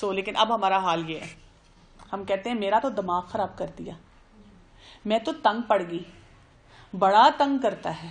لیکن اب ہمارا حال یہ ہے، ہم کہتے ہیں میرا تو دماغ خراب کر دیا، میں تو تنگ پڑ گئی، بڑا تنگ کرتا ہے،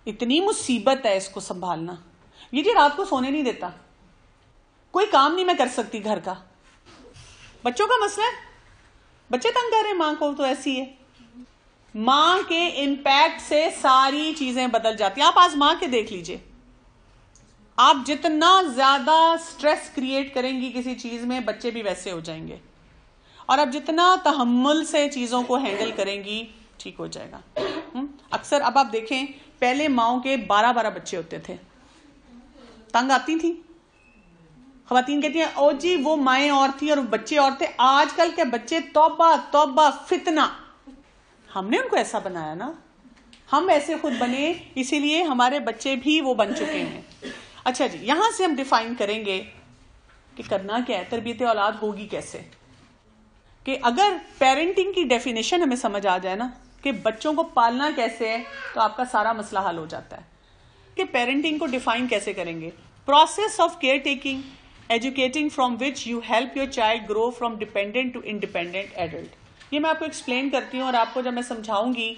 اتنی مصیبت ہے اس کو سنبھالنا، یہ جی رات کو سونے نہیں دیتا، کوئی کام نہیں میں کر سکتی گھر کا. بچوں کا مسئلہ ہے، بچے تنگ کر رہے ہیں ماں کو، تو ایسی ہے. ماں کے امپیکٹ سے ساری چیزیں بدل جاتی ہیں. آپ آزما کے دیکھ لیجئے، آپ جتنا زیادہ سٹریس کریٹ کریں گی کسی چیز میں، بچے بھی ویسے ہو جائیں گے، اور آپ جتنا تحمل سے چیزوں کو ہینڈل کریں گی ٹھیک ہو جائے گا. اکثر اب آپ دیکھیں پہلے ماؤں کے 12 بچے ہوتے تھے، تنگ آتی تھی. خواتین کہتی ہیں او جی وہ مائیں اور تھی اور بچے اور تھے. آج کل کے بچے توبہ توبہ فتنہ. ہم نے ان کو ایسا بنایا نا، ہم ایسے خود بنے، اسی لیے ہمارے بچے بھی وہ بن چکے ہیں. اچھا جی، یہاں سے ہم ڈیفائن کریں گے کہ کرنا کیا ہے، تربیت اولاد ہوگی کیسے. کہ اگر پیرنٹنگ کی ڈیفینیشن ہمیں سمجھ آ جائے نا کہ بچوں کو پالنا کیسے ہے، تو آپ کا سارا مسئلہ حل ہو جاتا ہے. کہ پیرنٹنگ کو ڈیفائن کیسے کریں گے؟ Process of care taking educating from which you help your child grow from dependent to independent adult. یہ میں آپ کو ایکسپلین کرتی ہوں، اور آپ کو جب میں سمجھاؤں گی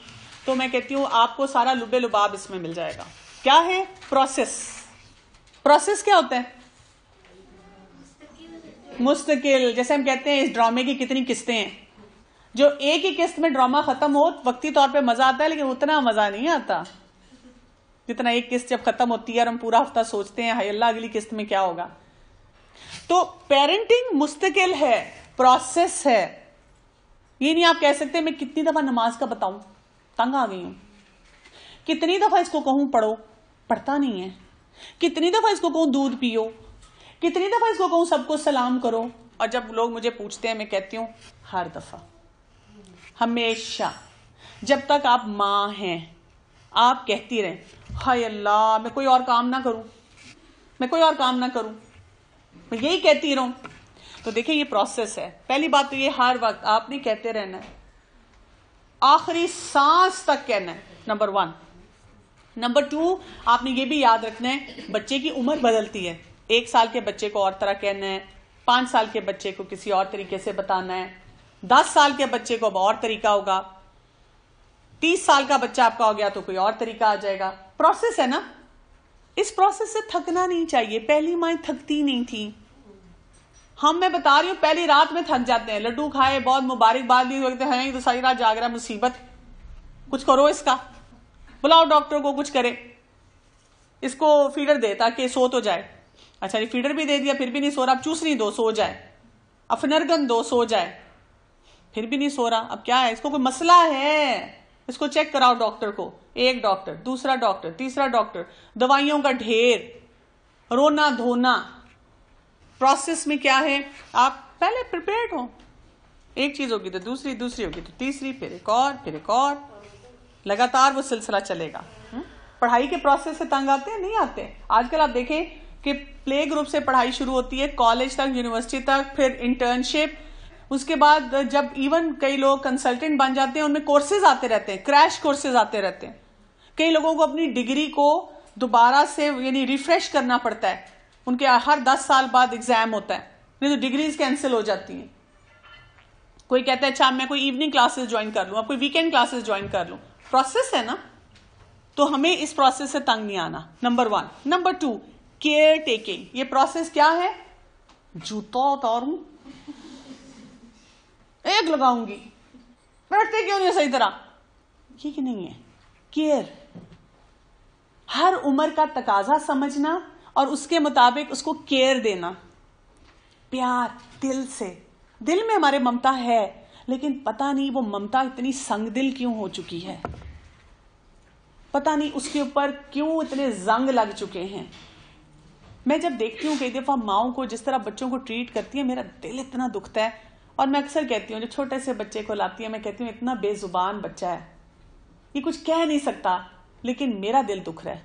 تو میں کہتی ہوں آپ کو سارا لبے لباب اس میں مل جائے گا. کیا ہے پروسیس؟ پروسیس کیا ہوتا ہے؟ مستقل. جیسے ہم کہتے ہیں اس ڈرامے کی کتنی قسطیں ہیں، جو ایک ہی قسط میں ڈرامہ ختم ہو وقتی طور پہ مزہ آتا ہے، لیکن اتنا مزہ نہیں آتا جتنا ایک قسط جب ختم ہوتی ہے اور ہم پورا ہفتہ سوچتے ہیں ہائے اللہ اگلی قسط میں کیا ہوگا. تو پیرنٹنگ مستقل ہے، پروسیس ہے. یہ نہیں آپ کہہ سکتے میں کتنی دفعہ نماز کا بتاؤں، تنگ آ گئی ہوں، کتنی دفعہ اس کو کہوں پڑھو، پڑھتا نہیں ہے، کتنی دفعہ اس کو کہوں دودھ پیو، کتنی دفعہ اس کو کہوں سب کو سلام کرو. اور جب لوگ مجھے پوچھتے ہیں میں کہتی ہوں ہر دفعہ، ہمیشہ، جب تک آپ ماں ہیں آپ کہتی رہیں ہائے اللہ میں کوئی اور کام نہ کروں، میں کوئی اور کام نہ کروں، میں یہی کہتی رہوں. تو دیکھیں یہ پروسیس ہے. پہلی بات تو یہ ہر وقت آپ نے کہتے رہنا ہے، آخری سانس تک کہنا ہے، نمبر 1. نمبر 2 آپ نے یہ بھی یاد رکھنا ہے بچے کی عمر بدلتی ہے. 1 سال کے بچے کو اور طرح کہنا ہے، 5 سال کے بچے کو کسی اور طریقے سے بتانا ہے، 10 سال کے بچے کو اب اور طریقہ ہوگا، 30 سال کا بچہ آپ کا ہو گیا تو کوئی اور طریقہ آ جائے گا. پروسیس ہے نا، اس پروسیس سے تھکنا نہیں چاہیے. پہلی مائیں تھکتی نہیں تھی، ہم میں بتا رہی ہوں پہلی رات میں تھک جاتے ہیں. لڈو کھائے بہت مبارکباد دی، کہتے ہیں تو ساری رات جاگ رہا، مصیبت، کچھ کرو اس کا، بلاؤ ڈاکٹر کو کچھ کرے، اس کو فیڈر دے تاکہ سو تو جائے. اچھا یہ فیڈر بھی دے دیا پھر بھی نہیں سو رہا، اب چوسنی دو سو جائے، افنرگن دو سو جائے، پھر بھی نہیں سو رہا. اب کیا ہے، اس کو کوئی مسئلہ ہے، اس کو چیک کراؤ ڈاکٹر کو. ایک ڈاکٹر، دوسرا ڈاکٹر، تیسرا ڈاکٹر، دوائیوں کا ڈھیر، رونا دھونا. پروسیس میں کیا ہے، آپ پہلے پریپیئرڈ ہو، ایک چیز ہوگی تو دوسری، دوسری ہوگی تو تیسری، پھر ایک اور، پھر ایک اور، لگاتار وہ سلسلہ چلے گا. پڑھائی کے پروسیس سے تنگ آتے ہیں؟ نہیں آتے. آج کل آپ دیکھیں کہ پلے گروپ سے پڑھائی شروع ہوتی ہے، کالج تک، یونیورسٹی تک، پھر انٹرنشپ، اس کے بعد جب ایون کئی لوگ کنسلٹنٹ بن جاتے ہیں ان میں کورسز آتے رہتے ہیں، کریش کورسز آتے رہتے ہیں. کئی لوگوں کو اپنی ڈگری کو دوبارہ سے یعنی ریفریش کرنا پڑتا ہے، ان کے ہر 10 سال بعد ایگزام ہوتا ہے، نہیں تو ڈگریز کینسل ہو جاتی ہیں. کوئی کہتا ہے اچھا میں کوئی ایوننگ کلاسز جوائن کر لوں، اب کوئی ویکینڈ کلاسز جوائن کر لوں. پروسیس ہے نا، تو ہمیں اس پروسیس سے تنگ نہیں آنا. نمبر 1. Number 2 care taking. یہ پروسیس کیا ہے، جوتا اتاروں، ایک لگاؤں گی، بیٹھتے کیوں نہیں صحیح طرح، یہ کہ نہیں ہے. کیئر، ہر عمر کا تقاضا سمجھنا اور اس کے مطابق اس کو کیئر دینا، پیار دل سے. دل میں ہمارے ممتا ہے، لیکن پتہ نہیں وہ ممتا اتنی سنگ دل کیوں ہو چکی ہے، پتہ نہیں اس کے اوپر کیوں اتنے زنگ لگ چکے ہیں. میں جب دیکھتی ہوں کئی دفعہ ماؤں کو جس طرح بچوں کو ٹریٹ کرتی ہیں، میرا دل اتنا دکھتا ہے. اور میں اکثر کہتی ہوں جو چھوٹے سے بچے کو لاتی ہے، میں کہتی ہوں اتنا بے زبان بچہ ہے، یہ کچھ کہہ نہیں سکتا، لیکن میرا دل دکھ رہا ہے.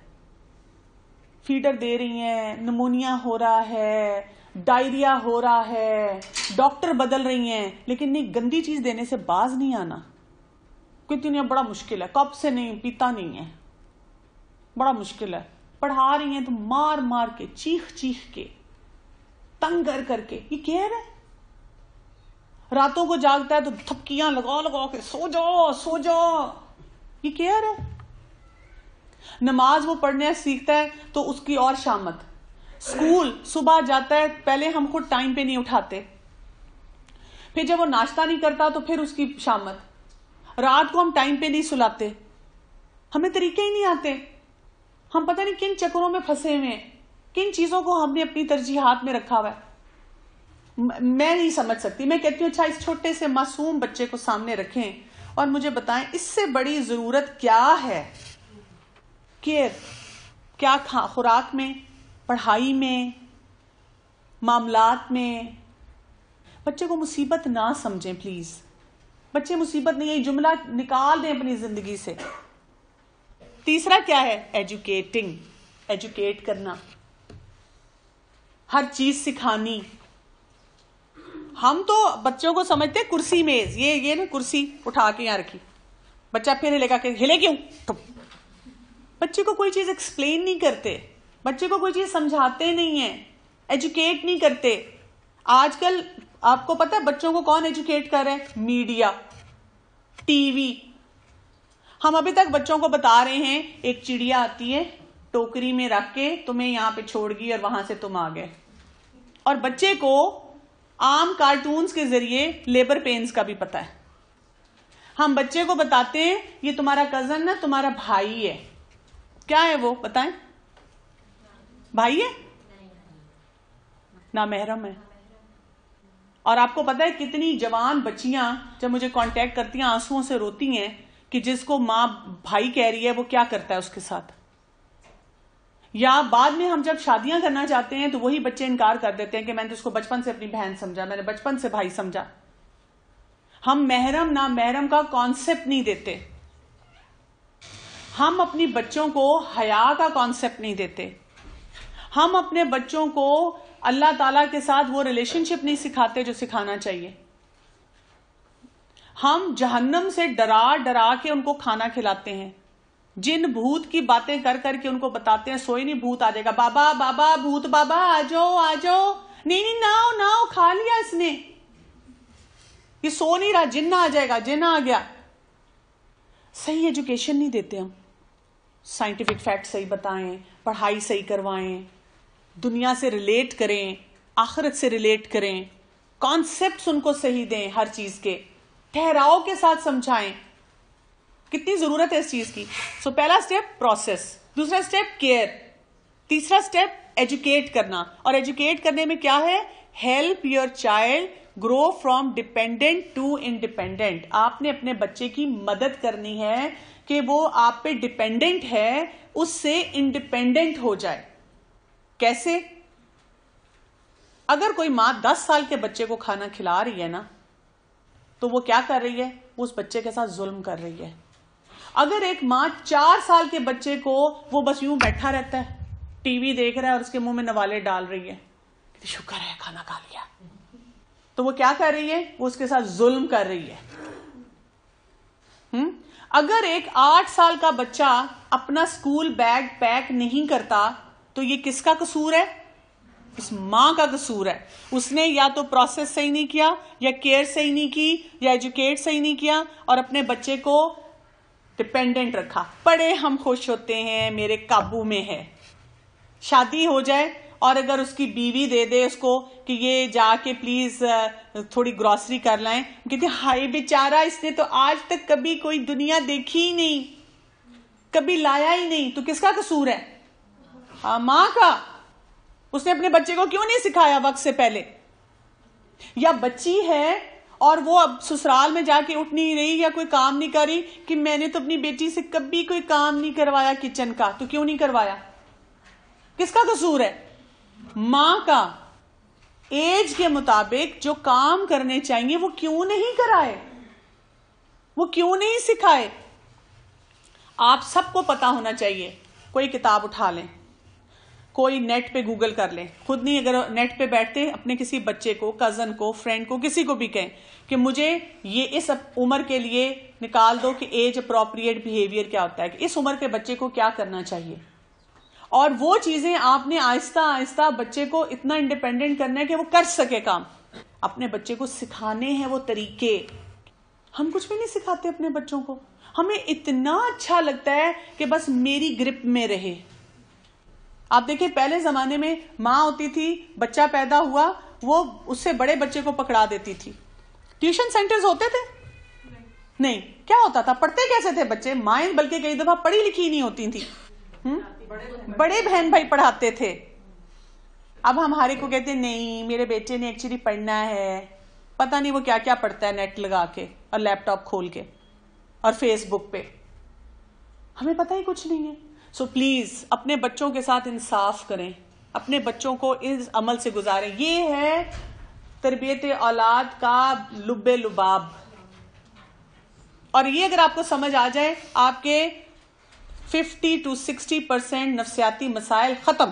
فیڈر دے رہی ہیں، نمونیا ہو رہا ہے، ڈائریا ہو رہا ہے، ڈاکٹر بدل رہی ہیں، لیکن نہیں گندی چیز دینے سے باز نہیں آنا. کتنی بڑا مشکل ہے، کب سے نہیں پیتا نہیں ہے، بڑا مشکل ہے. پڑھا رہی ہیں تو مار مار کے، چیخ چیخ کے، تنگ کر کے. یہ کیئر ہے؟ راتوں کو جاگتا ہے تو تھپکیاں لگا کے سو جاؤ. یہ کیئر ہے؟ نماز وہ پڑھنے سیکھتا ہے تو اس کی اور شامت. اسکول صبح جاتا ہے، پہلے ہم خود ٹائم پہ نہیں اٹھاتے، پھر جب وہ ناشتہ نہیں کرتا تو پھر اس کی شامت. رات کو ہم ٹائم پہ نہیں سلاتے، ہمیں طریقے ہی نہیں آتے. ہم پتہ نہیں کن چکروں میں پھنسے ہوئے ہیں، کن چیزوں کو ہم نے اپنی ترجیحات میں رکھا ہوا ہے. میں نہیں سمجھ سکتی. میں کہتی ہوں اچھا اس چھوٹے سے معصوم بچے کو سامنے رکھیں اور مجھے بتائیں اس سے بڑی ضرورت کیا ہے؟ کیئر. کیا خوراک میں، پڑھائی میں، معاملات میں. بچے کو مصیبت نہ سمجھیں پلیز. بچے مصیبت نہیں ہے، یہ جملہ نکال دیں اپنی زندگی سے. تیسرا کیا ہے؟ ایجوکیٹنگ. ایجوکیٹ کرنا، ہر چیز سکھانی. ہم تو بچوں کو سمجھتے کرسی میز، یہ نا کرسی اٹھا کے یہاں رکھی، بچہ پھر ہلے گا کہ ہلے کیوں. بچے کو کوئی چیز ایکسپلین نہیں کرتے، بچے کو کوئی چیز سمجھاتے نہیں ہیں، ایجوکیٹ نہیں کرتے. آج کل آپ کو پتا ہے بچوں کو کون ایجوکیٹ کر رہے ہیں؟ Media, T V. ہم ابھی تک بچوں کو بتا رہے ہیں ایک چڑیا آتی ہے ٹوکری میں رکھ کے تمہیں یہاں پہ چھوڑ گئی اور وہاں سے تم آ گئے. اور بچے کو عام کارٹونز کے ذریعے لیبر پینز کا بھی پتا ہے. ہم بچے کو بتاتے ہیں یہ تمہارا کزن نا تمہارا بھائی ہے. کیا ہے وہ؟ بتائیں. بھائی ہے؟ نامحرم ہے. اور آپ کو پتا ہے کتنی جوان بچیاں جب مجھے کانٹیکٹ کرتی ہیں آنسوؤں سے روتی ہیں کہ جس کو ماں بھائی کہہ رہی ہے وہ کیا کرتا ہے اس کے ساتھ. یا بعد میں ہم جب شادیاں کرنا چاہتے ہیں تو وہی بچے انکار کر دیتے ہیں کہ میں نے اس کو بچپن سے اپنی بہن سمجھا، میں نے بچپن سے بھائی سمجھا. ہم محرم نامحرم کا کانسیپٹ نہیں دیتے. ہم اپنی بچوں کو حیا کا کانسیپٹ نہیں دیتے. ہم اپنے بچوں کو اللہ تعالیٰ کے ساتھ وہ ریلیشن شپ نہیں سکھاتے جو سکھانا چاہیے. ہم جہنم سے ڈرا کے ان کو کھانا کھلاتے ہیں. جن بھوت کی باتیں کر کے ان کو بتاتے ہیں سوئی نہیں بھوت آ جائے گا، بابا بھوت بابا آ جاؤ. نہیں ناؤ کھا لیا اس نے، یہ سو نہیں رہا، جن آ جائے گا، جن آ گیا. صحیح ایجوکیشن نہیں دیتے ہم. سائنٹیفک فیکٹ صحیح بتائیں، پڑھائی صحیح کروائیں، دنیا سے ریلیٹ کریں، آخرت سے ریلیٹ کریں، کانسیپٹس ان کو صحیح دیں، ہر چیز کے ٹھہراؤ کے ساتھ سمجھائیں. کتنی ضرورت ہے اس چیز کی. سو پہلا سٹیپ پروسیس، دوسرا سٹیپ کیئر، تیسرا سٹیپ ایجوکیٹ کرنا. اور ایجوکیٹ کرنے میں کیا ہے؟ Help your child grow from dependent to independent. آپ نے اپنے بچے کی مدد کرنی ہے کہ وہ آپ پہ ڈیپینڈنٹ ہے اس سے انڈیپینڈنٹ ہو جائے. کیسے؟ اگر کوئی ماں 10 سال کے بچے کو کھانا کھلا رہی ہے نا تو وہ کیا کر رہی ہے؟ وہ اس بچے کے ساتھ ظلم کر رہی ہے. اگر ایک ماں 4 سال کے بچے کو وہ بس یوں بیٹھا رہتا ہے، ٹی وی دیکھ رہا ہے اور اس کے منہ میں نوالے ڈال رہی ہے، شکر ہے کھانا کھا لیا، تو وہ کیا کر رہی ہے؟ وہ اس کے ساتھ ظلم کر رہی ہے. اگر ایک 8 سال کا بچہ اپنا اسکول بیگ پیک نہیں کرتا تو یہ کس کا قصور ہے؟ اس ماں کا قصور ہے. اس نے یا تو پروسیس صحیح نہیں کیا، یا کیئر صحیح نہیں کی، یا ایجوکیٹ صحیح نہیں کیا، اور اپنے بچے کو ڈیپینڈنٹ رکھا. پڑھے ہم خوش ہوتے ہیں، میرے قابو میں ہے. شادی ہو جائے اور اگر اس کی بیوی دے دے اس کو کہ یہ جا کے پلیز تھوڑی گروسری کر لائیں، کہتے ہیں ہائے بیچارہ اس نے تو آج تک کبھی کوئی دنیا دیکھی ہی نہیں، کبھی لایا ہی نہیں. تو کس کا قصور ہے؟ ماں کا. اس نے اپنے بچے کو کیوں نہیں سکھایا وقت سے پہلے؟ یا بچی ہے اور وہ اب سسرال میں جا کے اٹھ نہیں رہی یا کوئی کام نہیں کر رہی کہ میں نے تو اپنی بیٹی سے کبھی کوئی کام نہیں کروایا کچن کا. تو کیوں نہیں کروایا؟ کس کا قصور ہے؟ ماں کا. ایج کے مطابق جو کام کرنے چاہیے وہ کیوں نہیں کرائے، وہ کیوں نہیں سکھائے؟ آپ سب کو پتا ہونا چاہیے. کوئی کتاب اٹھا لیں، کوئی نیٹ پہ گوگل کر لیں. خود نہیں اگر نیٹ پہ بیٹھتے اپنے کسی بچے کو، کزن کو، فرینڈ کو، کسی کو بھی کہیں کہ مجھے یہ اس عمر کے لیے نکال دو کہ ایج اپروپریٹ بیہیویئر کیا ہوتا ہے، کہ اس عمر کے بچے کو کیا کرنا چاہیے. اور وہ چیزیں آپ نے آہستہ آہستہ بچے کو اتنا انڈیپینڈنٹ کرنا ہے کہ وہ کر سکے کام. اپنے بچے کو سکھانے ہیں وہ طریقے. ہم کچھ بھی نہیں سکھاتے اپنے بچوں کو. ہمیں اتنا اچھا لگتا ہے کہ بس میری گرپ میں رہے. آپ دیکھیں پہلے زمانے میں ماں ہوتی تھی, بچہ پیدا ہوا, وہ اس سے بڑے بچے کو پکڑا دیتی تھی. ٹیوشن سینٹرز ہوتے تھے نہیں, کیا ہوتا تھا, پڑھتے کیسے تھے بچے؟ مائیں بلکہ کئی دفعہ پڑھی لکھی نہیں ہوتی تھی, بڑے بہن بھائی پڑھاتے تھے. اب ہم ہمارے کو کہتے ہیں نہیں میرے بیٹے نے ایکچولی پڑھنا ہے, پتہ نہیں وہ کیا کیا پڑھتا ہے نیٹ لگا کے اور لیپ ٹاپ کھول کے اور فیس بک پہ, ہمیں پتہ ہی کچھ نہیں ہے. سو پلیز اپنے بچوں کے ساتھ انصاف کریں, اپنے بچوں کو اس عمل سے گزاریں. یہ ہے تربیت اولاد کا لب لباب. اور یہ اگر آپ کو سمجھ آ جائے, آپ کے 50 to 60% نفسیاتی مسائل ختم.